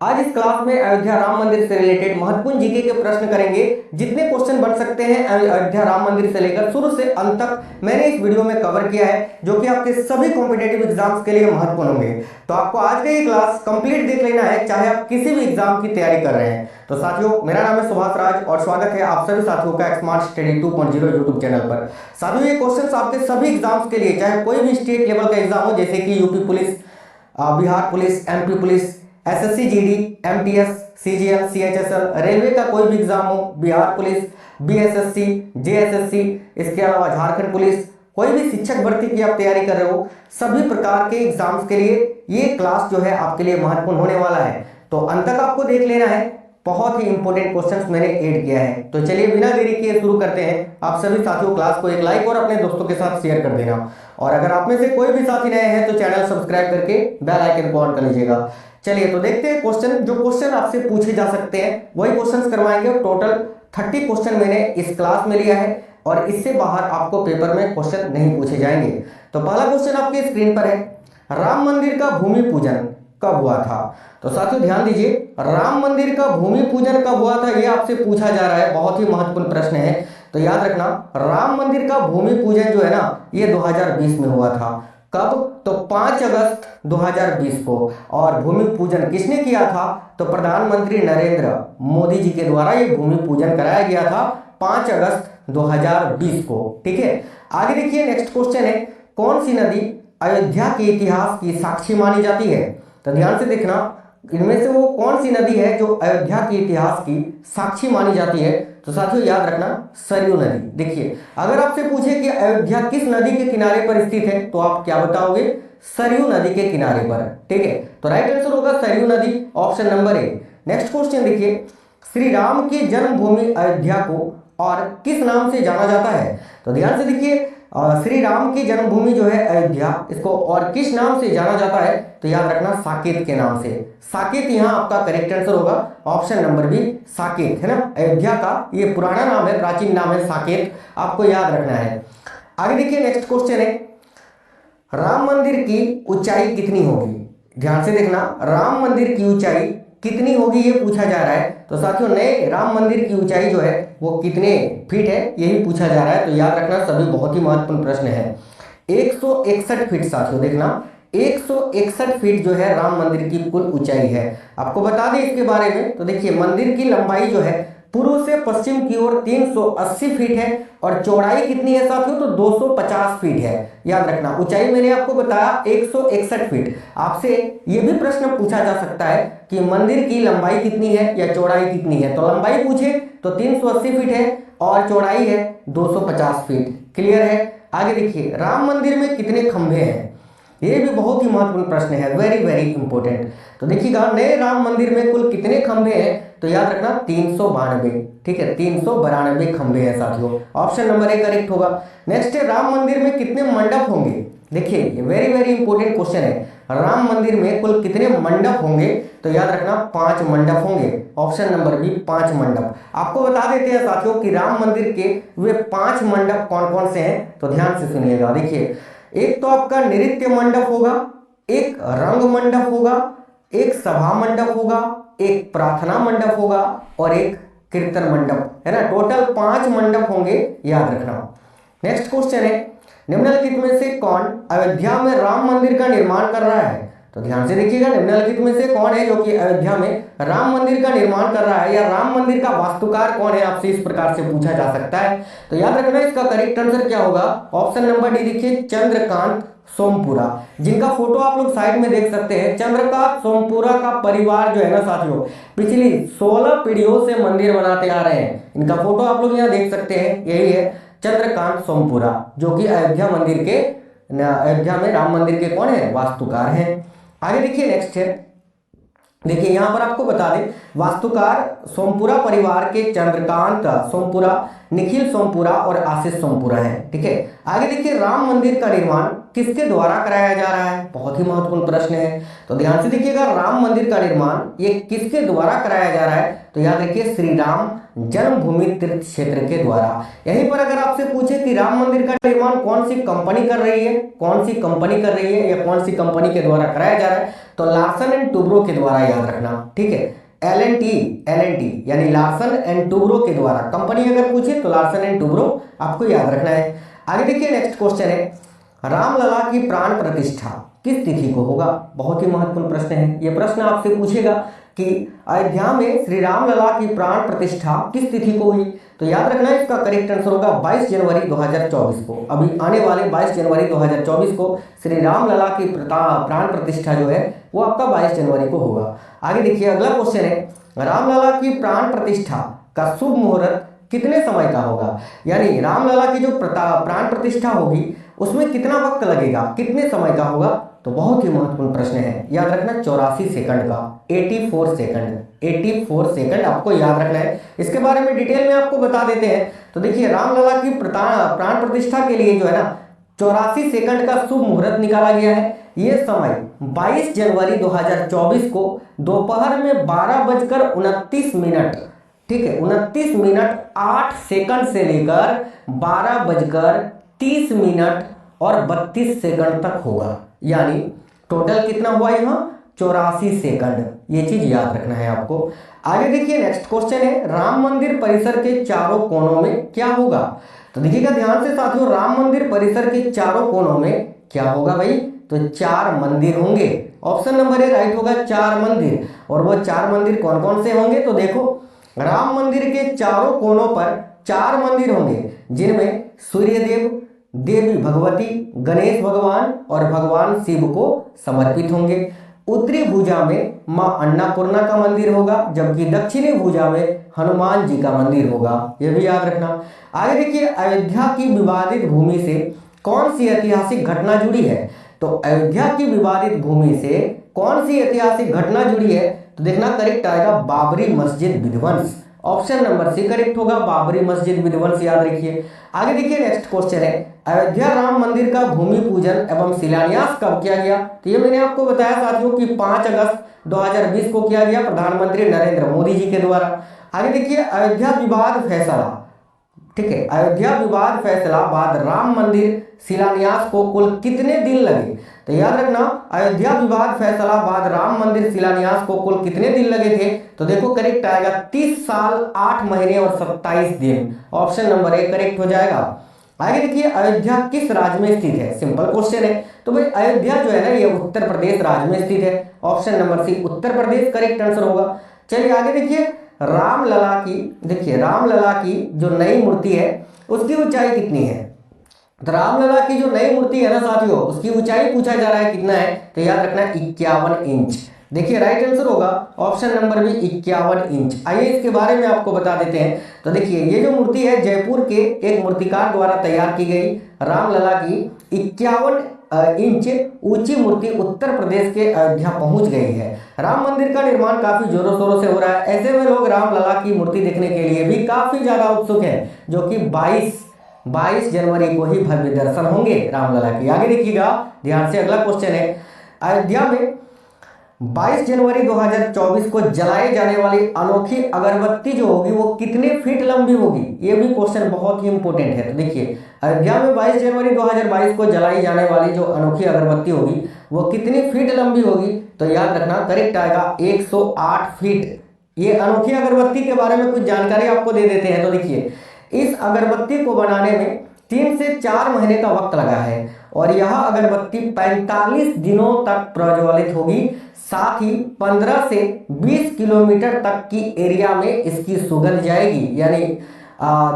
आज इस क्लास में अयोध्या राम मंदिर से रिलेटेड महत्वपूर्ण जीके के प्रश्न करेंगे। जितने क्वेश्चन बन सकते हैं अयोध्या राम मंदिर से लेकर शुरू से अंत तक मैंने इस वीडियो में कवर किया है, जो कि आपके सभी कॉम्पिटेटिव एग्जाम्स के लिए महत्वपूर्ण होंगे। तो आपको आज का ये क्लास कंप्लीट देख लेना है, चाहे आप किसी भी एग्जाम की तैयारी कर रहे हैं। तो साथियों, मेरा नाम है सुभाष राज और स्वागत है आप सभी साथियों का स्मार्ट स्टडी 2.0 यूट्यूब चैनल पर। साथियों, ये क्वेश्चन आपके सभी एग्जाम्स के लिए, चाहे कोई भी स्टेट लेवल का एग्जाम हो, जैसे कि UP police, Bihar police, MP police, SSC GD, MTS, CGL, CHSL, railway का कोई भी एग्जाम हो, बिहार पुलिस, बीएसएससी, जेएसएससी, इसके अलावा झारखंड पुलिस, कोई भी शिक्षक भर्ती की आप तैयारी कर रहे हो, सभी प्रकार के एग्जाम्स के लिए ये क्लास जो है आपके लिए महत्वपूर्ण होने वाला है। तो अंत तक आपको देख लेना है, बहुत ही इंपॉर्टेंट क्वेश्चंस मैंने ऐड किया है। तो चलिए बिना देरी किए शुरू करते हैं। आप सभी साथियों क्लास को एक लाइक और अपने दोस्तों के साथ शेयर कर देना, और अगर आप में से कोई भी साथी नए हैं तो चैनल सब्सक्राइब करके बेल आइकन को ऑन कर लीजिएगा। चलिए तो देखते हैं क्वेश्चन। जो क्वेश्चन आपसे पूछे जा सकते हैं वही क्वेश्चंस करवाएंगे। टोटल 30 क्वेश्चन मैंने इस क्लास में लिया है और इससे बाहर आपको पेपर में क्वेश्चन नहीं पूछे जाएंगे। तो पहला क्वेश्चन आपके स्क्रीन पर है, राम मंदिर का भूमि पूजन कब हुआ था? तो साथियों ध्यान दीजिए, राम मंदिर का भूमि पूजन कब हुआ था ये आपसे पूछा जा रहा है। बहुत ही महत्वपूर्ण प्रश्न है, तो याद रखना राम मंदिर का भूमि पूजन जो है ना, ये 2020 में हुआ था। कब? तो 5 अगस्त 2020 को। और भूमि पूजन किसने किया था? तो प्रधानमंत्री नरेंद्र मोदी जी के द्वारा ये भूमि पूजन कराया गया था 5 अगस्त 2020 को। ठीक है, आगे देखिए नेक्स्ट क्वेश्चन है, कौन सी नदी अयोध्या के इतिहास की साक्षी मानी जाती है? तो ध्यान से देखना, इनमें से वो कौन सी नदी है जो अयोध्या के इतिहास की साक्षी मानी जाती है? तो साथियों याद रखना सरयू नदी। देखिए, अगर आपसे पूछे कि अयोध्या किस नदी के किनारे पर स्थित है तो आप क्या बताओगे? सरयू नदी के किनारे पर। ठीक है, तो राइट आंसर होगा सरयू नदी, option number A. Next question देखिए, श्री राम की जन्मभूमि अयोध्या को और किस नाम से जाना जाता है? तो ध्यान से देखिए, श्री राम की जन्मभूमि जो है अयोध्या, इसको और किस नाम से जाना जाता है? तो याद रखना साकेत के नाम से। साकेत यहाँ आपका करेक्ट आंसर होगा, ऑप्शन नंबर बी साकेत है ना। अयोध्या का ये पुराना नाम है, प्राचीन नाम है साकेत, आपको याद रखना है। आगे देखिए नेक्स्ट क्वेश्चन है, राम मंदिर की ऊंचाई कितनी होगी? ध्यान से देखना, राम मंदिर की ऊंचाई कितनी होगी ये पूछा जा रहा है। तो साथियों नए राम मंदिर की ऊंचाई जो है वो कितने फीट है यही पूछा जा रहा है। तो याद रखना सभी बहुत ही महत्वपूर्ण प्रश्न है। 161 फीट साथियों, देखना 161 फीट जो है राम मंदिर की कुल ऊंचाई है। आपको बता दें इसके बारे में, तो देखिए मंदिर की लंबाई जो है पूर्व से पश्चिम की ओर 380 फीट है और चौड़ाई कितनी है साथियों? तो 250 फीट है। याद रखना ऊंचाई मैंने आपको बताया 161 फीट। आपसे ये भी प्रश्न पूछा जा सकता है कि मंदिर की लंबाई कितनी है या चौड़ाई कितनी है। तो लंबाई पूछे तो 380 फीट है और चौड़ाई है 250 फीट। क्लियर है? आगे देखिए, राम मंदिर में कितने खंभे हैं? ये भी बहुत ही महत्वपूर्ण प्रश्न है, वेरी वेरी इंपॉर्टेंट। तो देखिएगा नए राम मंदिर में कुल कितने खंभे हैं? तो याद रखना 392। ठीक है, 392 खंभे हैं साथियों, ऑप्शन नंबर ए करेक्ट होगा। नेक्स्ट है, राम मंदिर में कितने मंडप होंगे? देखिए ये वेरी वेरी इंपॉर्टेंट क्वेश्चन है, राम मंदिर में कुल कितने मंडप होंगे? तो याद रखना 5 मंडप होंगे, ऑप्शन नंबर बी 5 मंडप। आपको बता देते हैं साथियों कि राम मंदिर के वे 5 मंडप कौन कौन से हैं, तो ध्यान से सुनिएगा। देखिए, एक तो आपका नृत्य मंडप होगा, एक रंग मंडप होगा, एक सभा मंडप होगा, एक प्रार्थना मंडप होगा और एक कीर्तन मंडप, है ना। टोटल 5 मंडप होंगे, याद रखना। नेक्स्ट क्वेश्चन है, निम्नलिखित में से कौन अयोध्या में राम मंदिर का निर्माण कर रहा है? तो ध्यान से देखिएगा, निम्नलिखित में से कौन है जो कि अयोध्या में राम मंदिर का निर्माण कर रहा है, या राम मंदिर का वास्तुकार कौन है, आपसे इस प्रकार से पूछा जा सकता है। तो याद रखना इसका करेक्ट आंसर क्या होगा? ऑप्शन नंबर डी देखिए, चंद्रकांत सोमपुरा, जिनका फोटो आप लोग साइड में देख सकते हैं। चंद्रकांत सोमपुरा का परिवार जो है ना साथियों, पिछली 16 पीढ़ियों से मंदिर बनाते आ रहे हैं। इनका फोटो आप लोग यहाँ देख सकते हैं, यही है चंद्रकांत सोमपुरा, जो कि अयोध्या में राम मंदिर के कौन है? वास्तुकार हैं। आगे देखिए नेक्स्ट है, देखिए यहां पर आपको बता दें वास्तुकार सोमपुरा परिवार के चंद्रकांत सोमपुरा, निखिल सोमपुरा और आशीष सोमपुरा है। ठीक है, आगे देखिए, राम मंदिर का निर्माण किसके द्वारा कराया जा रहा है? बहुत ही महत्वपूर्ण प्रश्न है। तो ध्यान से देखिएगा, राम मंदिर का निर्माण ये किसके द्वारा कराया जा रहा है? तो याद रखिए, श्री राम जन्मभूमि तीर्थ क्षेत्र के द्वारा। यहीं पर अगर आपसे पूछे कि राम मंदिर का निर्माण कौन सी कंपनी कर रही है, कौन सी कंपनी कर रही है या कौन सी कंपनी के द्वारा कराया जा रहा है, तो लार्सन एंड टुब्रो के द्वारा, याद रखना, ठीक है। एल एन टी यानी लार्सन एंड टुब्रो के द्वारा। कंपनी अगर पूछे तो लार्सन एंड टुब्रो आपको याद रखना है। आगे देखिए, नेक्स्ट क्वेश्चन है, रामलला की प्राण प्रतिष्ठा किस तिथि को होगा? बहुत ही महत्वपूर्ण प्रश्न है। यह प्रश्न आपसे पूछेगा कि अयोध्या में श्री रामलला की प्राण प्रतिष्ठा किस तिथि को हुई? तो याद रखना, इसका करेक्ट आंसर होगा 22 जनवरी 2024 को। अभी आने वाले 22 जनवरी 2024 को श्री रामलला की प्राण प्रतिष्ठा जो है वो आपका 22 जनवरी को होगा। आगे देखिए, अगला क्वेश्चन है, रामलला की प्राण प्रतिष्ठा का शुभ मुहूर्त कितने समय का होगा? यानी रामलला की जो प्राण प्रतिष्ठा होगी उसमें कितना वक्त लगेगा, कितने समय का होगा? तो बहुत ही महत्वपूर्ण प्रश्न है, याद रखना 84 सेकंड का, 84 सेकंड, 84 सेकंड आपको याद रखना है। इसके बारे में डिटेल में आपको बता देते हैं। तो देखिए, रामलला की प्राण प्रतिष्ठा के लिए जो है ना 84 सेकंड का शुभ मुहूर्त निकाला गया है। यह समय 22 जनवरी 2024 को दोपहर में 12:29, ठीक है, 29 मिनट 8 सेकंड से लेकर 12:30 और 32 सेकंड तक होगा। यानी टोटल कितना हुआ यहाँ? 84 सेकंड। ये चीज याद रखना है आपको। आगे देखिए, नेक्स्ट क्वेश्चन है, राम मंदिर परिसर के चारों कोनों में क्या होगा? तो देखिएगा ध्यान से साथियों, राम मंदिर परिसर के चारों कोनों में क्या होगा भाई? तो 4 मंदिर होंगे। ऑप्शन नंबर ए राइट होगा, 4 मंदिर। और वो 4 मंदिर कौन कौन से होंगे? तो देखो, राम मंदिर के चारों कोनों पर 4 मंदिर होंगे, जिनमें सूर्यदेव, देवी भगवती, गणेश भगवान और भगवान शिव को समर्पित होंगे। उत्तरी भुजा में मां अन्नपूर्णा का मंदिर होगा, जबकि दक्षिणी भुजा में हनुमान जी का मंदिर होगा। यह भी याद रखना। आगे देखिए, अयोध्या की विवादित भूमि से कौन सी ऐतिहासिक घटना जुड़ी है? तो अयोध्या की विवादित भूमि से कौन सी ऐतिहासिक घटना जुड़ी है? तो देखना, करेक्ट आएगा बाबरी मस्जिद विध्वंस। ऑप्शन नंबर सी करेक्ट होगा, बाबरी मस्जिद विध्वंस, याद रखिए। आगे देखिए, नेक्स्ट क्वेश्चन है, अयोध्या राम मंदिर का भूमि पूजन एवं शिलान्यास कब किया गया? तो ये मैंने आपको बताया साथियों कि 5 अगस्त 2020 को किया गया, प्रधानमंत्री नरेंद्र मोदी जी के द्वारा। आगे देखिए, अयोध्या विवाद फैसला, ठीक है, अयोध्या विवाद फैसला बाद राम मंदिर शिलान्यास को कुल कितने दिन लगे? तो याद रखना, अयोध्या विवाद फैसला बाद राम मंदिर शिलान्यास को कुल कितने दिन लगे थे? तो देखो करेक्ट आएगा 30 साल 8 महीने और 27 दिन। ऑप्शन नंबर ए करेक्ट हो जाएगा। आगे देखिए, अयोध्या किस राज्य में स्थित है? सिंपल क्वेश्चन है। तो भाई अयोध्या जो है ना, ये उत्तर प्रदेश राज्य में स्थित है। Option number C Uttar Pradesh correct answer होगा। चलिए आगे देखिए, रामलला की, देखिए रामलला की जो नई मूर्ति है उसकी ऊंचाई कितनी है? तो रामलला की जो नई मूर्ति है ना साथियों, उसकी ऊंचाई पूछा जा रहा है कितना है? तो याद रखना 51 इंच। देखिए राइट आंसर होगा ऑप्शन नंबर बी 51 इंच। आइए इसके बारे में आपको बता देते हैं। तो देखिए, ये जो मूर्ति है जयपुर के एक मूर्तिकार द्वारा तैयार की गई रामलला की 51 इंच ऊंची मूर्ति उत्तर प्रदेश के अयोध्या पहुंच गई है। राम मंदिर का निर्माण काफी जोरों शोरों से हो रहा है। ऐसे में लोग रामलला की मूर्ति देखने के लिए भी काफी ज्यादा उत्सुक है, जो कि 22 जनवरी को ही भव्य दर्शन होंगे रामलला की। आगे देखिएगा ध्यान से, अगला क्वेश्चन है, अयोध्या में 22 जनवरी 2024 को जलाए जाने वाली अनोखी अगरबत्ती जो होगी वो कितने फीट लंबी होगी? ये भी क्वेश्चन बहुत ही इंपॉर्टेंट है। तो देखिए, अयोध्या में 22 जनवरी 2022 को जलाई जाने वाली जो अनोखी अगरबत्ती होगी वो कितनी फीट लंबी होगी? तो याद रखना करेक्ट आएगा 108 फीट। ये अनोखी अगरबत्ती के बारे में कुछ जानकारी आपको दे देते हैं। तो देखिए, इस अगरबत्ती को बनाने में 3 से 4 महीने का वक्त लगा है और यह अगरबत्ती 45 दिनों तक प्रज्वलित होगी। साथ ही 15 से 20 किलोमीटर तक की एरिया में इसकी सुगंध जाएगी। यानी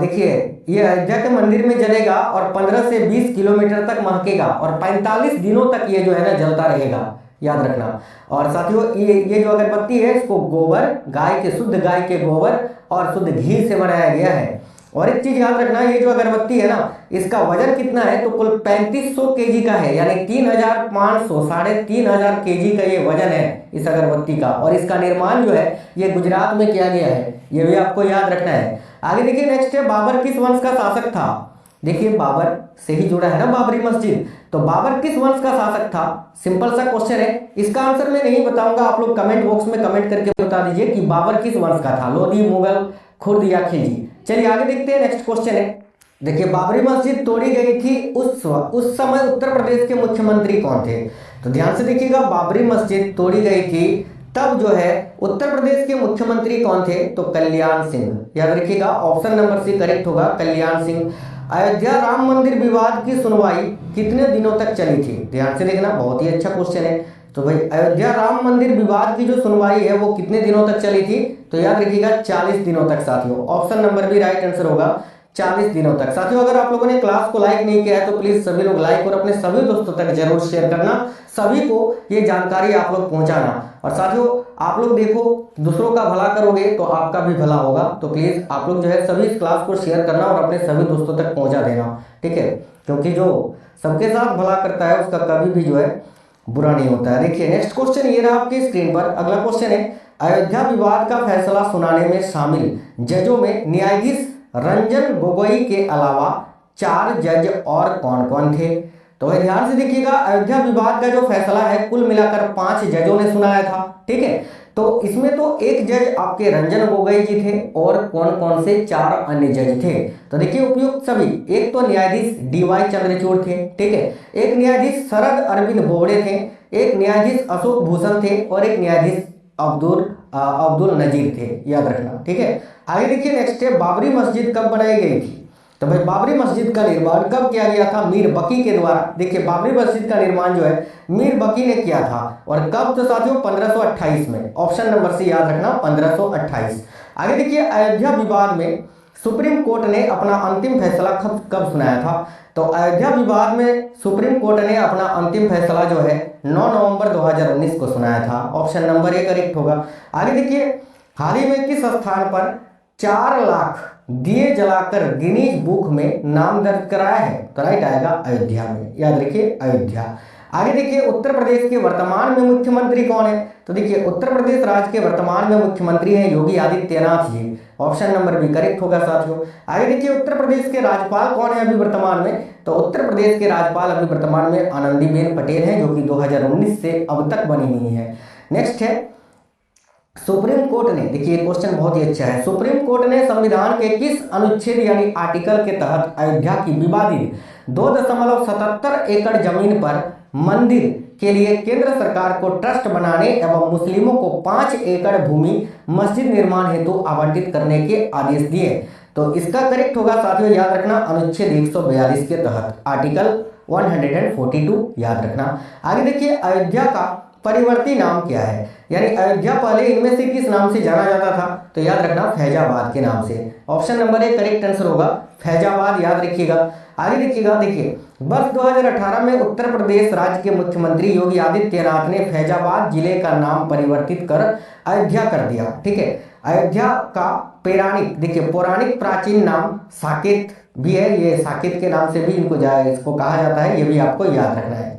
देखिए, ये अयोध्या के मंदिर में जलेगा और 15 से 20 किलोमीटर तक महकेगा और 45 दिनों तक ये जो है ना जलता रहेगा, याद रखना। और साथियों, ये जो अगरबत्ती है इसको गोबर, शुद्ध गाय के गोबर और शुद्ध घी से बनाया गया है। और एक चीज याद रखना, ये जो अगरबत्ती है ना, इसका वजन कितना है? तो कुल 3500 केजी का है, यानी 3500 3500 केजी का ये वजन है इस अगरबत्ती का। और इसका निर्माण जो है ये गुजरात में किया गया है, ये भी आपको याद रखना है। आगे देखिए, नेक्स्ट है, बाबर किस वंश का शासक था? देखिए बाबर से ही जुड़ा है ना बाबरी मस्जिद। तो बाबर किस वंश का शासक था? सिंपल सा क्वेश्चन है, इसका आंसर मैं नहीं बताऊंगा, आप लोग कमेंट बॉक्स में कमेंट करके बता दीजिए कि बाबर किस वंश का था, लोधी, मुगल, खुर्द या खिलजी। चलिए आगे देखते हैं, नेक्स्ट क्वेश्चन है। देखिए बाबरी मस्जिद तोड़ी गई थी उस समय उत्तर प्रदेश के मुख्यमंत्री कौन थे? तो ध्यान से देखिएगा, बाबरी मस्जिद तोड़ी गई थी तब जो है उत्तर प्रदेश के मुख्यमंत्री कौन थे? तो कल्याण सिंह। याद रखिएगा, ऑप्शन नंबर सी करेक्ट होगा, कल्याण सिंह। अयोध्या राम मंदिर विवाद की सुनवाई कितने दिनों तक चली थी? ध्यान से देखना, बहुत ही अच्छा क्वेश्चन है। तो भाई अयोध्या राम मंदिर विवाद की जो सुनवाई है वो कितने दिनों तक चली थी? तो याद रखिएगा 40 दिनों तक साथियों, ऑप्शन नंबर भी राइट आंसर होगा, 40 दिनों तक। साथियों अगर आप लोगों ने क्लास को लाइक नहीं किया है तो प्लीज सभी लोग लाइक और अपने सभी दोस्तों तक जरूर शेयर करना, सभी को ये जानकारी आप लोग पहुंचाना। और साथियों आप लोग देखो, दूसरों का भला करोगे तो आपका भी भला होगा, तो प्लीज आप लोग जो है सभी इस क्लास को शेयर करना और अपने सभी दोस्तों तक पहुंचा देना, ठीक है? क्योंकि जो सबके साथ भला करता है उसका कभी भी जो है बुरा नहीं होता है। देखिए नेक्स्ट क्वेश्चन ये रहा आपकी स्क्रीन पर, अगला क्वेश्चन है, अयोध्या विवाद का फैसला सुनाने में शामिल जजों में न्यायाधीश रंजन गोगोई के अलावा 4 जज और कौन कौन थे? तो ध्यान से देखिएगा, अयोध्या विवाद का जो फैसला है कुल मिलाकर 5 जजों ने सुनाया था, ठीक है? तो इसमें तो एक जज आपके रंजन गोगोई जी थे और कौन कौन से 4 अन्य जज थे? तो देखिए उपयुक्त सभी, एक तो न्यायाधीश डीवाई चंद्रचूड़ थे, ठीक है, एक न्यायाधीश शरद अरविंद बोबड़े थे, एक न्यायाधीश अशोक भूषण थे और एक न्यायाधीश अब्दुल नजीर थे, याद रखना, ठीक है? आगे देखिए नेक्स्ट है, बाबरी मस्जिद कब बनाई गई थी? तो भाई बाबरी मस्जिद का निर्माण कब किया गया था? मीर बकी के द्वारा। देखिए बाबरी मस्जिद का निर्माण जो है मीर बकी ने किया था, और कब? तो साथियों 1528 में, ऑप्शन नंबर सी याद रखना, 1528। आगे देखिए, अयोध्या विवाद में सुप्रीम कोर्ट ने अपना अंतिम फैसला कब सुनाया था? तो अयोध्या विवाद में सुप्रीम कोर्ट ने अपना अंतिम फैसला जो है 9 नवंबर 2019 को सुनाया था, ऑप्शन नंबर ए करेक्ट होगा। आगे देखिए, हाल ही में किस स्थान पर 4 लाख दिए जलाकर गिनीज बुक में नाम दर्ज कराया है? तो राइट आएगा अयोध्या में, याद रखिए अयोध्या। आगे देखिए, उत्तर प्रदेश के वर्तमान में मुख्यमंत्री कौन है? तो देखिए उत्तर प्रदेश राज्य के वर्तमान में मुख्यमंत्री हैं Yogi Adityanath ji, option number B correct होगा साथियों। आगे देखिए, उत्तर प्रदेश के राज्यपाल कौन है अभी वर्तमान में? तो उत्तर प्रदेश के राज्यपाल अभी वर्तमान में आनंदीबेन पटेल हैं, जो कि 2019 से अब तक बनी हुई है। नेक्स्ट है, सुप्रीम कोर्ट ने, देखिए क्वेश्चन बहुत ही अच्छा है, सुप्रीम कोर्ट ने संविधान के किस अनुच्छेद यानी आर्टिकल के तहत अयोध्या की विवादित 2.77 एकड़ जमीन पर मंदिर के लिए केंद्र सरकार को ट्रस्ट बनाने एवं मुस्लिमों को 5 एकड़ भूमि मस्जिद निर्माण हेतु आवंटित करने के आदेश दिए? तो इसका करेक्ट होगा साथियों, याद रखना, अनुच्छेद 142 के तहत, आर्टिकल 142 याद रखना। आगे देखिए, अयोध्या का परिवर्ती नाम क्या है? यानी अयोध्या पहले इनमें से किस नाम से जाना जाता था? तो याद रखना फैजाबाद के नाम से, option number A correct answer होगा, फैजाबाद, याद रखिएगा। आगे देखिएगा, देखिए वर्ष 2018 में उत्तर प्रदेश राज्य के मुख्यमंत्री योगी आदित्यनाथ ने फैजाबाद जिले का नाम परिवर्तित कर अयोध्या कर दिया, ठीक है? अयोध्या का पौराणिक, देखिए पौराणिक प्राचीन नाम साकेत भी है, ये साकेत के नाम से भी इसको कहा जाता है, ये भी आपको याद रखना है।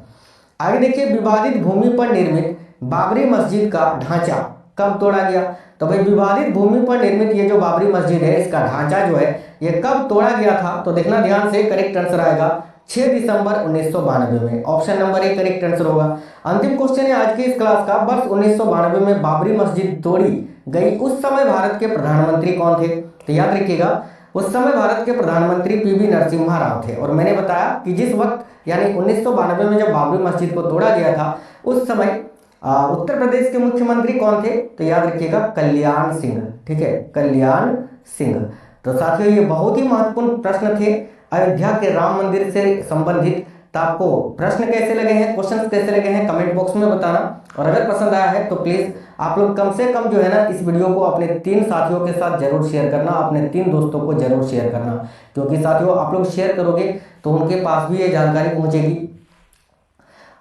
आगे देखिए, विवादित भूमि पर निर्मित बाबरी मस्जिद का ढांचा कब तोड़ा गया? तो भाई विवादित भूमि पर निर्मित ये जो बाबरी मस्जिद है इसका ढांचा जो है ये कब तोड़ा गया था? तो देखना ध्यान से, करेक्ट आंसर आएगा 6 दिसंबर 1992 में, option number A correct answer होगा। अंतिम क्वेश्चन है आज की इस क्लास का, वर्ष 1992 में बाबरी मस्जिद तोड़ी गई उस समय भारत के प्रधानमंत्री कौन थे? तो याद रखिएगा, उस समय भारत के प्रधानमंत्री पीवी नरसिम्हा राव थे, और मैंने बताया कि जिस वक्त यानी 1992 में जब बाबरी मस्जिद को तोड़ा गया था उस समय उत्तर प्रदेश के मुख्यमंत्री कौन थे? तो याद रखिएगा कल्याण सिंह, ठीक है, कल्याण सिंह। तो साथियों ये बहुत ही महत्वपूर्ण प्रश्न थे अयोध्या के राम मंदिर से संबंधित। तो आपको प्रश्न कैसे लगे हैं, क्वेश्चंस कैसे लगे हैं, कमेंट बॉक्स में बताना, और अगर पसंद आया है तो प्लीज आप लोग कम से कम जो है ना इस वीडियो को अपने 3 साथियों के साथ जरूर शेयर करना, अपने 3 दोस्तों को जरूर शेयर करना, क्योंकि साथियों आप लोग शेयर करोगे तो उनके पास भी ये जानकारी पहुंचेगी,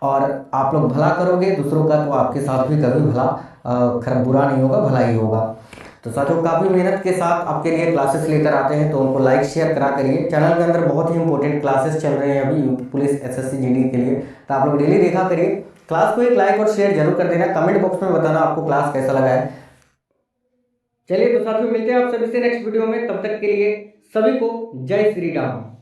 और आप लोग भला करोगे दूसरों का तो आपके साथ भी कभी भला खराब बुरा नहीं होगा, भला ही होगा। तो साथियों काफ़ी मेहनत के साथ आपके लिए क्लासेस लेकर आते हैं, तो उनको लाइक शेयर करा करिए। चैनल के अंदर बहुत ही इंपॉर्टेंट क्लासेस चल रहे हैं अभी पुलिस एसएससी जीडी के लिए, तो आप लोग डेली देखा करिए। क्लास को एक लाइक और शेयर जरूर कर देना, कमेंट बॉक्स में बताना आपको क्लास कैसा लगा है। चलिए तो साथियों मिलते हैं आप सभी से नेक्स्ट वीडियो में, तब तक के लिए सभी को जय श्री राम।